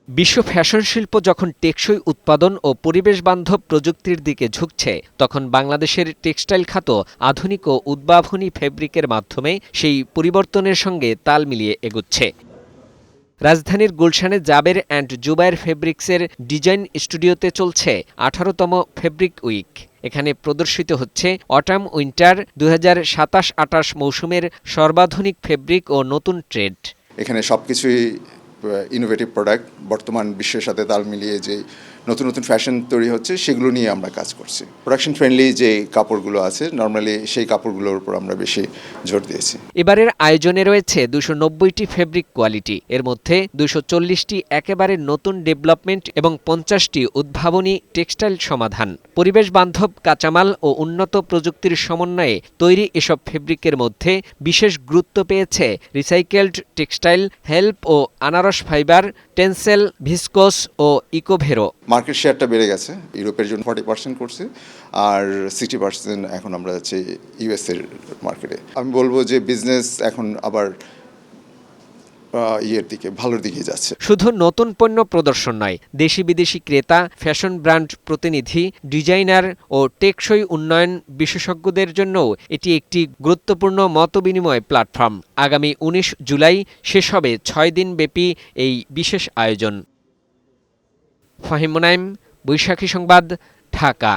বিশ্ব ফ্যাশন শিল্প যখন টেকসই উৎপাদন ও পরিবেশবান্ধব প্রযুক্তির দিকে ঝুঁকছে, তখন বাংলাদেশের টেক্সটাইল খাত আধুনিক ও উদ্ভাবনী ফেব্রিকের মাধ্যমে সেই পরিবর্তনের সঙ্গে তাল মিলিয়ে এগুচ্ছে। রাজধানীর গুলশানে জাবের অ্যান্ড জুবায়ের ফেব্রিক্সের ডিজাইন স্টুডিওতে চলছে 18তম ফেব্রিক উইক। এখানে প্রদর্শিত হচ্ছে অটাম উইন্টার 2027-28 মৌসুমের সর্বাধুনিক ফেব্রিক ও নতুন ট্রেড। এখানে সবকিছুই ইনোভেটিভ প্রোডাক্ট, বর্তমান বিশ্বের সাথে তাল মিলিয়ে যে নতুন নতুন ফ্যাশন তৈরি হচ্ছে সেগুলো নিয়ে আমরা কাজ করছি। প্রোডাকশন ফ্রেন্ডলি যে কাপড়গুলো আছে নর্মালি সেই কাপড়গুলোর উপর আমরা বেশি জোর দিয়েছি। এবারের আয়োজনে রয়েছে 290টি ফেব্রিক কোয়ালিটি, এর মধ্যে 240টি একেবারে নতুন ডেভেলপমেন্ট এবং 50টি উদ্ভাবনী টেক্সটাইল সমাধান। পরিবেশ বান্ধব কাঁচামাল ও উন্নত প্রযুক্তির সমন্বয়ে তৈরি এসব ফেব্রিকের মধ্যে বিশেষ গুরুত্ব পেয়েছে রিসাইকেলড টেক্সটাইল, হেল্প ও আনারস ফাইবার, টেন্সেল, ভিসকোস ও ইকোভেরো। মার্কেট শেয়ারটা বেড়ে গেছে, ইউরোপের জন্য 40% করছে, আর 60% এখন আমরা যাচ্ছি ইউএস এর মার্কেটে। আমি বলবো যে বিজনেস এখন আবার ভালোর দিকে যাচ্ছে। শুধু নতুন পণ্য প্রদর্শন নয়, দেশি বিদেশি ক্রেতা, ফ্যাশন ব্র্যান্ড প্রতিনিধি, ডিজাইনার ও টেকসই উন্নয়ন বিশেষজ্ঞদের জন্যও এটি একটি গুরুত্বপূর্ণ মতবিনিময় প্ল্যাটফর্ম। আগামী 19 জুলাই শেষ হবে 6 দিন ব্যাপী এই বিশেষ আয়োজন। ফাহিম মুনাইম, বৈশাখী সংবাদ, ঢাকা।